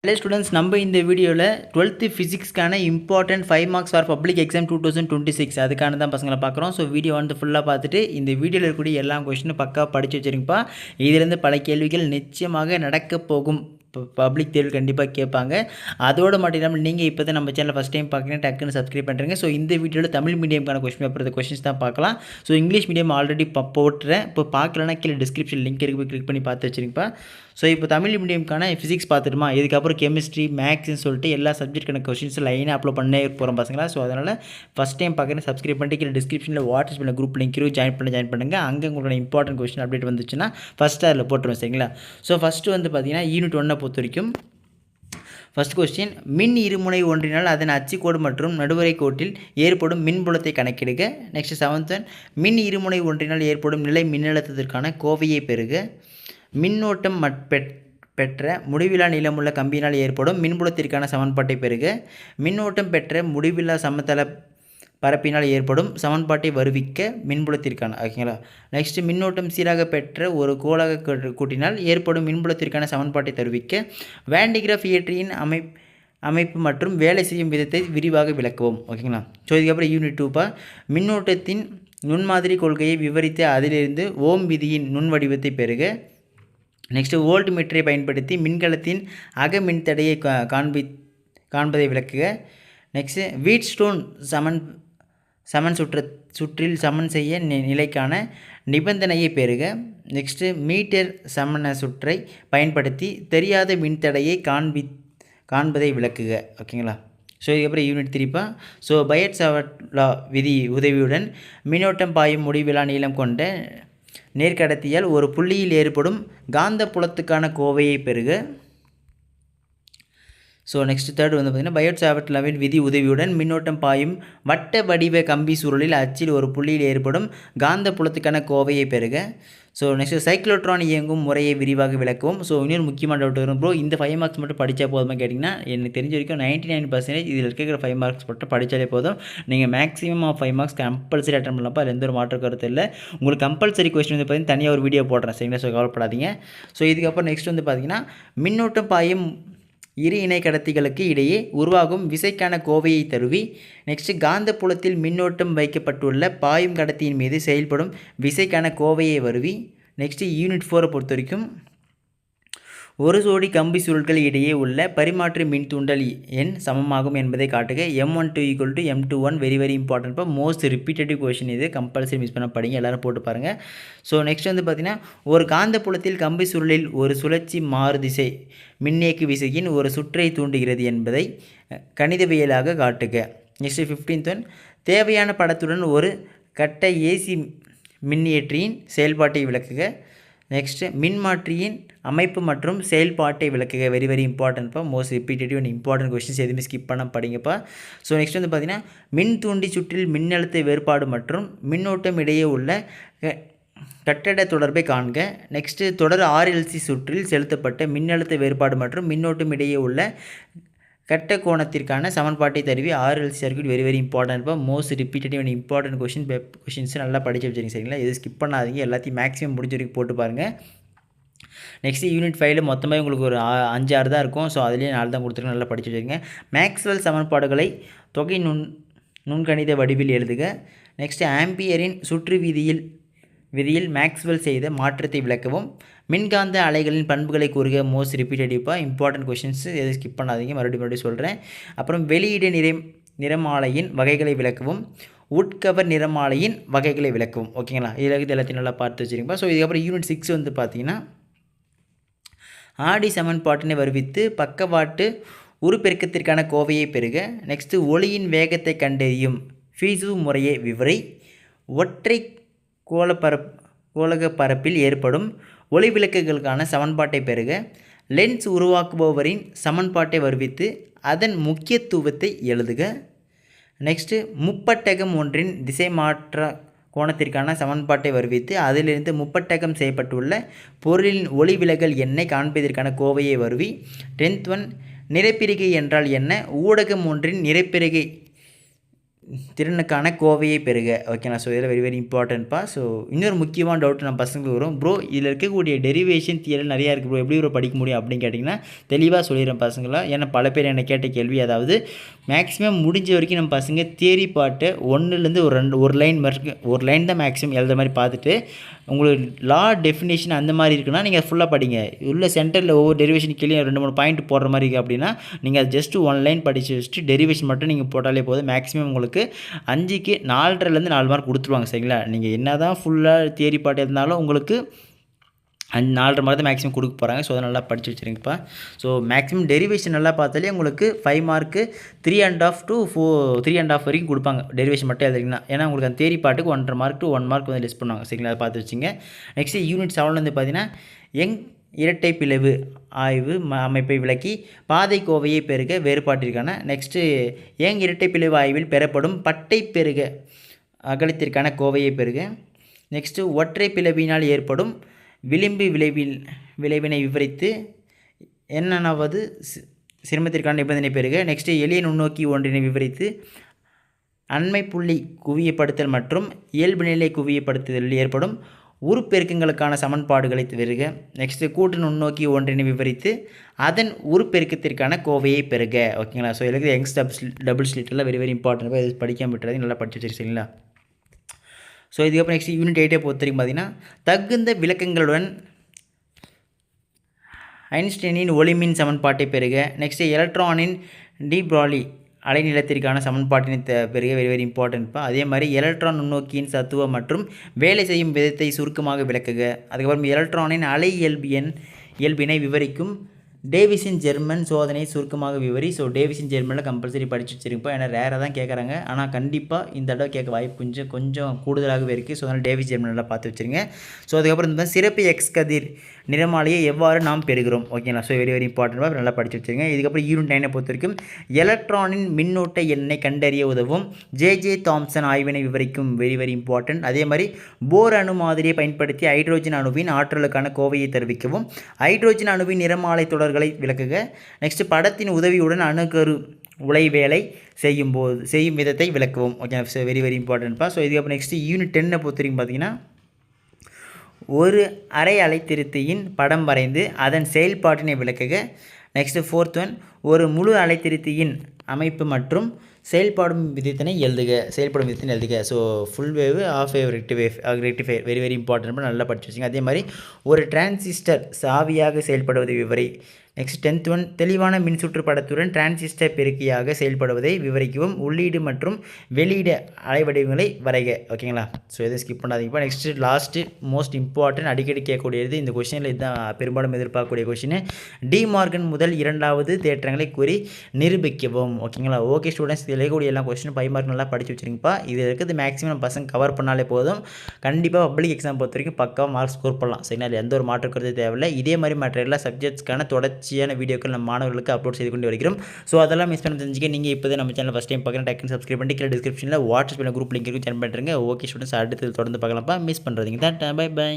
Hello students, நம்ம இந்த வீடியோவில் 12th ஃபிசிக்ஸ்க்கான important 5 marks for public exam 2026 அதுக்கான தான் பசங்களை பார்க்குறோம். ஸோ வீடியோ வந்து ஃபுல்லாக பார்த்துட்டு இந்த வீடியோவில் இருக்கக்கூடிய எல்லா கொஸ்டினும் பக்காவாக படித்து வச்சுருங்கப்பா. இதுலேருந்து பல கேள்விகள் நிச்சயமாக நடக்க போகும். பப்ளிக் தேர்வு கண்டிப்பாக கேட்பாங்க. அதோடு மட்டும் இல்லாமல் நீங்கள் இப்போ தான் நம்ம சேனல் ஃபஸ்ட் டைம் பார்க்குறீங்க, டக்குன்னு சப்ஸ்கிரைப் பண்ணுறீங்க. ஸோ இந்த வீடியோவில் தமிழ் மீடியம்க்கான கொஸ்டின்ஸ் தான் பார்க்கலாம். ஸோ இங்கிலீஷ் மீடியம் ஆல்ரெடி போட்டுறேன். இப்போ பார்க்கலன்னா கீழே டிஸ்கிரிப்ஷன் லிங்க் இருக்கு, போய் கிளிக் பண்ணி பார்த்து வச்சுருங்கப்பா. ஸோ இப்போ தமிழ் மீடியம்க்கான ஃபிசிக்ஸ் பார்த்துட்டுமா, இதுக்கப்புறம் கெமிஸ்ட்ரி, மேக்ஸ்ன்னு சொல்லிட்டு எல்லா சப்ஜெக்ட்டுக்கான கொஸ்டின்ஸ் லைனாக அப்லோட் பண்ணே போகிறோம் பசங்களா. ஸோ அதனால் ஃபஸ்ட் டைம் பார்க்குறேன், சப்ஸ்கிரைப் பண்ணிட்டு கீழே டிஸ்கிரிப்ஷனில் வாட்ஸ்அப்பில் குரூப் லிங்க் ஜாயின் பண்ணுங்கள். அங்கே உங்களோட இம்பார்ட்டன்ட் கொஸ்டின் அப்டேட் வந்துச்சுன்னா ஃபஸ்ட்டு அதில் போட்டுருவேன், சரிங்களா. ஸோ ஃபஸ்ட்டு வந்து பார்த்தீங்கன்னா யூனிட் 1 பொறுத்த வரைக்கும் ஃபஸ்ட் கொஸ்டின், மின் இருமுனை ஒன்றினால் அதன் அச்சுக்கோடு மற்றும் நடுவரை கோட்டில் ஏற்படும் மின்புலத்தை கணக்கிடுக. நெக்ஸ்ட் 7th ஒன், மின் இருமுனை ஒன்றினால் ஏற்படும் நிலை மின்னழுத்தத்திற்கான கோவையை பெறுக. மின்னோட்டம் பெற்ற முடிவிலா நீளமுள்ள கம்பியினால் ஏற்படும் மின்புலத்திற்கான சமன்பாட்டை பெறுக. மின்னோட்டம் பெற்ற முடிவில்லா சமதள பரப்பினால் ஏற்படும் சமன்பாட்டை வருவிக்க மின்புலத்திற்கான, ஓகேங்களா. நெக்ஸ்ட், மின்னோட்டம் சீராக பெற்ற ஒரு கோளாக கூட்டினால் ஏற்படும் மின்புலத்திற்கான சமன்பாட்டை தருவிக்க வேண்டிகிராஃப் இயற்றியின் அமைப்பு மற்றும் வேலை செய்யும் விதத்தை விரிவாக விளக்குவோம், ஓகேங்களா. ஸோ இதுக்கப்புறம் யூனிட் 2 மின்னோட்டத்தின் நுண்மாதிரி கொள்கையை விவரித்து அதிலிருந்து ஓம் விதியின் நுண் வடிவத்தை பெறுக. நெக்ஸ்ட்டு, வோல்ட் மீட்டரை பயன்படுத்தி மின்கலத்தின் அக மின்தடையை காண்பதை விளக்குக. நெக்ஸ்ட்டு, வீட்ஸ்டோன் சமன் சுற்றில் சமன் செய்ய நிலைக்கான நிபந்தனையை பெறுக. நெக்ஸ்ட்டு, மீட்டர் சமன சுற்றை பயன்படுத்தி தெரியாத மின்தடையை காண்பதை விளக்குக, ஓகேங்களா. ஸோ இதுக்கப்புறம் யூனிட் 3 ஸோ பயட்-சாவர்ட் லா விதி உதவியுடன் மின்னோட்டம் பாயும் முடிவிலா நீளம் கொண்ட நேர்கடத்தியால் ஒரு புள்ளியில் ஏற்படும் காந்த புலத்துக்கான கோவையை பெறுக. ஸோ நெக்ஸ்ட் தேர்ட் வந்து பார்த்திங்கன்னா பயட்-சாவர்ட் லாவின் விதி உதவியுடன் மின்னோட்டம் பாயும் வட்ட வடிவ கம்பி சுருளில் அச்சில் ஒரு புள்ளியில் ஏற்படும் காந்த புலத்துக்கான கோவையை பெறுக. ஸோ நெக்ஸ்ட், சைக்ளோட்ரான் இயங்கும் முறையை விரிவாக விளக்குவோம். ஸோ இன்னொரு முக்கியமான டவுட் வரும், ப்ரோ இந்த 5 மார்க்ஸ் மட்டும் படித்தா போதுமா கேட்டிங்கன்னா, எனக்கு தெரிஞ்ச வரைக்கும் 99% இதில் இருக்கிற 5 மார்க்ஸ் மட்டும் படித்தாலே போதும். நீங்கள் மேக்ஸிமம் 5 மார்க்ஸ் கம்பல்சரி அட்டன் பண்ணலாம். அதில் எந்த ஒரு மாற்ற கருத்து இல்லை. உங்களுக்கு கம்பல்சரி கொஸ்டின் வந்து பார்த்திங்கன்னா தனியாக ஒரு வீடியோ போடுறேன், சரிங்களா. ஸோ கவலைப்படாதீங்க. ஸோ இதுக்கப்புறம் நெக்ஸ்ட் வந்து பார்த்திங்கன்னா மின்னோட்டம் பாயும் இரு இணை கடத்திகளுக்கு இடையே உருவாகும் விசைக்கான கோவையை தருவி. நெக்ஸ்ட், காந்த புலத்தில் மின்னோட்டம் வைக்கப்பட்டுள்ள பாயும் கடத்தியின் மீது செயல்படும் விசைக்கான கோவையை வருவி. நெக்ஸ்ட், யூனிட் 4 பொறுத்த வரைக்கும் ஒரு ஜோடி கம்பி சுருள்கள் இடையே உள்ள பரிமாற்று மின் தூண்டல் எண் சமமாகும் என்பதை காட்டுக. M12 = M21 very important. Most repetitive question இது, கம்பல்சரி மிஸ் பண்ண படிங்க, எல்லோரும் போட்டு பாருங்கள். ஸோ நெக்ஸ்ட் வந்து பார்த்திங்கன்னா, ஒரு காந்த புலத்தில் கம்பி சுருளில் ஒரு சுழற்சி மாறுதிசை மின்னியக்கு விசையின் ஒரு சுற்றை தூண்டுகிறது என்பதை கணிதவியலாக காட்டுக. நெக்ஸ்ட் 15th ஒன், தேவையான படத்துடன் ஒரு கட்ட ஏசி மின்னியற்றியின் செயல்பாட்டை விளக்குக. நெக்ஸ்ட், மின்மாற்றியின் அமைப்பு மற்றும் செயல்பாட்டை விளக்குக. Very important. Most repetitive and important questions, எதுவுமே ஸ்கிப் பண்ண படிங்கப்பா. ஸோ நெக்ஸ்ட் வந்து பார்த்திங்கன்னா, மின் தூண்டி சுற்றில் மின்னழுத்த வேறுபாடு மற்றும் மின்னோட்டம் இடையே உள்ள கட்டட தொடர்பை காண்க. நெக்ஸ்ட்டு, தொடர் RLC சுற்றில் செலுத்தப்பட்ட மின்னழுத்த வேறுபாடு மற்றும் மின்னோட்டம் இடையே உள்ள கட்ட கோணத்திற்கான சமன்பாட்டை தருவி. RLC circuit very important. Most repetitive and important questions நல்லா படித்து வச்சுருங்க, சரிங்களா. இது ஸ்கிப் பண்ணாதீங்க, எல்லாத்தையும் மேக்ஸிமம் முடிஞ்ச வரைக்கும் போட்டு பாருங்கள். நெக்ஸ்ட் யூனிட் 5 மொத்தமாக உங்களுக்கு ஒரு 5-6 தான் இருக்கும். ஸோ அதுலேயே 4 தான் கொடுத்துருக்கேன், நல்லா படித்து வச்சுருங்க. மேக்ஸ்வெல் சமன்பாடுகளை தொகை நுண்கணித வடிவில் எழுதுக. நெக்ஸ்ட், ஆம்பியரின் சுற்று விதியில் மேக்ஸ்வெல் செய்த மாற்றத்தை விளக்கவும். மின்காந்த அலைகளின் பண்புகளை கூறுக. மோஸ்ட் ரிப்பீட்டடிவாக இம்பார்ட்டன்ட் கொஷின்ஸ், எதுவும் ஸ்கிப் பண்ணாதீங்க, மறுபடியும் சொல்கிறேன். அப்புறம் வெளியீடு நிறமாலையின் வகைகளை விளக்கவும். உட்கவர் நிறமாலையின் வகைகளை விளக்கவும், ஓகேங்களா. இதில் எல்லாத்தையும் நல்லா பார்த்து வச்சுருக்கீங்க. ஸோ இதுக்கப்புறம் யூனிட் 6 வந்து பார்த்திங்கன்னா, ஆடி சமன்பாட்டினை வருவித்து பக்கவாட்டு உருப்பெருக்கத்திற்கான கோவையை பெறுக. நெக்ஸ்ட்டு, ஒளியின் வேகத்தை கண்டறியும் ஃபீசு முறையை விவரி. ஒற்றை கோளக பரப்பில் ஏற்படும் ஒளி விளக்குகளுக்கான சமன்பாட்டை பெறுக. லென்ஸ் உருவாக்குபவரின் சமன்பாட்டை வருவித்து அதன் முக்கியத்துவத்தை எழுதுக. நெக்ஸ்ட்டு, முப்பட்டகம் ஒன்றின் திசை மாற்ற கோணத்திற்கான சமன்பாட்டை வருவித்து அதிலிருந்து முப்பட்டகம் செய்யப்பட்டுள்ள பொருளின் ஒளி விலகல் எண்ணை காண்பதற்கான கோவையை வருவி. 10th ஒன், நிறைப்பிரிகை என்றால் என்ன? ஊடகம் ஒன்றின் திறனுக்கான கோவையை பெறுக. ஓகேங்களா. ஸோ இதில் வெரி வெரி இம்பார்ட்டன்ட்ப்பா. ஸோ இன்னொரு முக்கியமான டவுட் நம்ம பசங்களுக்கு வரும். ப்ரோ இதில் இருக்கக்கூடிய டெரிவேஷன் தியரம் நிறையா இருக்குது ப்ரோ, எப்படி ப்ரோ படிக்க முடியும் அப்படின்னு கேட்டிங்கன்னா தெளிவாக சொல்லிடுறேன் பசங்களா. ஏன்னா பல பேர் என்னை கேட்ட கேள்வி, அதாவது மேக்ஸிமம் முடிஞ்ச வரைக்கும் நம்ம பசங்க தியரி பாட்டு ஒன்றுலேருந்து ஒரு லைன் தான் மேக்ஸிமம் எழுதுற மாதிரி பார்த்துட்டு, உங்களுக்கு லா டெஃபினேஷன் அந்த மாதிரி இருக்குன்னா நீங்கள் ஃபுல்லாக படிங்க. உள்ள சென்டரில் ஒவ்வொரு டெரிவேஷன் கீழே 2-3 பாயிண்ட் போடுற மாதிரி இருக்குது அப்படின்னா நீங்கள் அது ஜஸ்ட்டு 1 லைன் படித்து வச்சுட்டு டெரிவேஷன் மட்டும் நீங்கள் போட்டாலே போதும். மேக்ஸிமம் உங்களுக்கு 5க்கு 4.5லேருந்து 4 மார்க் கொடுத்துருவாங்க. சரிங்களா. நீங்கள் என்ன தான் ஃபுல்லாக தியரி பாட்டு இருந்தாலும் உங்களுக்கு 4.5 மார்க் தான் மேக்ஸிமம் கொடுக்க போகிறாங்க. ஸோ அதை நல்லா படித்து வச்சுருங்கப்பா. ஸோ மேக்ஸிமம் டெரிவேஷன் நல்லா பார்த்தாலே உங்களுக்கு 5 மார்க்கு 3.5 to 3.5 வரைக்கும் கொடுப்பாங்க டெரிவேஷன் மட்டும் எழுதுறீங்கன்னா. ஏன்னா உங்களுக்கு அந்த தியரி பாட்டுக்கு 1.5 மார்க் to 1 மார்க் வந்து லிஸ்ட் பண்ணுவாங்க. சரிங்களா. அதை பார்த்து வச்சுங்க. நெக்ஸ்ட்டு யூனிட் 7 வந்து பார்த்தீங்கன்னா இரட்டை பிளவு ஆய்வு அமைப்பை விளக்கி பாதை கோவையை பெருக வேறுபாட்டிற்கான. நெக்ஸ்ட்டு இரட்டை பிளவு ஆய்வில் பெறப்படும் பட்டை பெருக அகலத்திற்கான கோவையை பெருக. நெக்ஸ்ட்டு ஒற்றை பிளவினால் ஏற்படும் விளிம்பு விளைவினை விவரித்து என்னென்னாவது சிரமத்திற்கான நிபந்தனை பெறுக. நெக்ஸ்ட்டு எளிய நுண்ணோக்கி ஒன்றினை விவரித்து அண்மை புள்ளி குவியப்படுத்தல் மற்றும் இயல்பு நிலை குவியப்படுத்துதலில் ஏற்படும் உருப்பெருக்கங்களுக்கான சமன்பாடுகளை பெறுக. நெக்ஸ்ட்டு கூட்டு நுண்ணோக்கி ஒன்றினை விவரித்து அதன் உருப்பெருக்கத்திற்கான கோவையை பெறுக. ஓகேங்களா. ஸோ எனக்கு யங்ஸ் டபுள் ஸ்லிட்டெல்லாம் வெரி வெரி இம்பார்ட்டன்ட். இது படிக்காமல் விட்டுறது நல்லா படித்து வச்சுருக்கீங்களா. ஸோ இதுக்கப்புறம் நெக்ஸ்ட் யூனிட் 8 பொறுத்த வரைக்கும் பார்த்தீங்கன்னா தகுந்த விளக்கங்களுடன் ஐன்ஸ்டைனின் ஒளிமின் சமன்பாட்டை பெறுக. நெக்ஸ்ட்டு எலக்ட்ரானின் டி ப்ராலி அலைநிலத்திற்கான சமன்பாட்டினை பெறுக. வெரி வெரி இம்பார்ட்டன்ட்ப்பா. அதே மாதிரி எலக்ட்ரான் நுண்ணோக்கியின் சத்துவம் மற்றும் வேலை செய்யும் விதத்தை சுருக்கமாக விளக்குக. அதுக்கப்புறம் எலக்ட்ரானின் அலை இயல்பினை விவரிக்கும் டேவிஸின் ஜெர்மன் சோதனை சுருக்கமாக விவரி. ஸோ டேவிஸின் ஜெர்மனில் கம்பல்சரி படித்து வச்சுருப்போம். ஏன்னா ரேராக தான் கேட்குறாங்க, ஆனால் கண்டிப்பாக இந்த தடவை கேட்க வாய்ப்பு கொஞ்சம் கூடுதலாகவே இருக்குது. ஸோ அதனால் டேவிஸ் ஜெர்மனில் பார்த்து வச்சுருங்க. ஸோ அதுக்கப்புறம் இந்த சிறப்பு எக்ஸ் கதிர் நிறமாலையை எவ்வாறு நாம் பெறுகிறோம். ஓகேங்களா. ஸோ வெரி வெரி இம்பார்ட்டன்ட்டாக நல்லா படித்து வச்சுருங்க. இதுக்கப்புறம் யூனிட் 9 பொறுத்த வரைக்கும் எலக்ட்ரானின் மின்னோட்ட எண்ணை கண்டறிய உதவும் ஜே தாம்சன் ஆய்வினை விவரிக்கும். Very very important. அதே மாதிரி போர் அணு மாதிரியை பயன்படுத்தி ஹைட்ரோஜன் அணுவின் ஆற்றலுக்கான கோவையை தெரிவிக்கவும். ஹைட்ரோஜன் அணுவின் நிறமாலை தொடர்களை விளக்குக. நெக்ஸ்ட் படத்தின் உதவியுடன் அணுக்கரு உலைவேலை செய்யும் விதத்தை விளக்கவும். ஓகே. ஸோ வெரி வெரி இம்பார்ட்டன்ட்ப்பா. ஸோ இதுக்கப்புறம் நெக்ஸ்ட் யூனிட் 10 பொறுத்த வரைக்கும் பார்த்தீங்கன்னா ஒரு அரை அலைத்திருத்தியின் படம் வரைந்து அதன் செயல்பாட்டினை விளக்குக. நெக்ஸ்ட்டு 4th ஒன் ஒரு முழு அலைத்திருத்தியின் அமைப்பு மற்றும் செயல்படும் விதத்தினை எழுதுக. So full wave, half wave, rectifier very very important. நல்லா படிச்சு வச்சுங்க. அதே மாதிரி ஒரு டிரான்சிஸ்டர் சாவியாக செயல்படுவதை விவரி. நெக்ஸ்ட் 10th ஒன் தெளிவான மின்சுற்று படத்துடன் டிரான்சிஸ்டர் பெருக்கியாக செயல்படுவதை விவரிக்கவும். உள்ளீடு மற்றும் வெளியீடு அலைவடிவங்களை வரைக. ஓகேங்களா. ஸோ எதுவும் ஸ்கிப் பண்ணாதீங்கப்பா. நெக்ஸ்ட்டு லாஸ்ட்டு மோஸ்ட் இம்பார்ட்டன்ட் அடிக்கடி கேட்கக்கூடியது இந்த கொஷினில் இதுதான் பெரும்பாலும் எதிர்பார்க்கக்கூடிய கொஷின். டி மார்கன் முதல் 2வது தேற்றங்களை கூறி நிரூபிக்கவும். ஓகேங்களா. ஓகே ஸ்டூடெண்ட்ஸ், இதில் இருக்கக்கூடிய எல்லா கொஸ்டின் 5 மார்க் நல்லா படித்து வச்சுருங்கப்பா. இது இருக்கிறது மேக்ஸிமம் பசங்க கவர் பண்ணாலே போதும். கண்டிப்பாக பப்ளிக் எக்ஸாம் பொறுத்த வரைக்கும் பக்காவாக மார்க் ஸ்கோர் பண்ணலாம். சரிங்களா. எந்த ஒரு மாற்று கருத்து தேவையில்லை. இதே மாதிரி மற்ற எல்லா சப்ஜெக்ட்ஸ்க்கான தொடர்ச்சியான வீடியோக்கள் நம்ம மாணவர்களுக்கு அப்லோட் செய்து கொண்டு வருகிறோம். ஸோ அதெல்லாம் மிஸ் பண்ண தெரிஞ்சுக்க நீங்கள் இப்போ நம்ம சேனல் ஃபஸ்ட் டைம் பார்க்குறேன், டக்குன்னு சப்ஸ்கிரைப் பண்ணி கீழே டிஸ்கிரிப்ஷனில் வாட்ஸ்அப்பில் குரூப் லிங்க் ஜாயின் பண்ணுறேங்க. ஓகே ஸ்டூடெண்ட்ஸ், அடுத்து தொடர்ந்து பார்க்கலாம்ப்பா. மிஸ் பண்ணுறதுங்க தான். Bye by.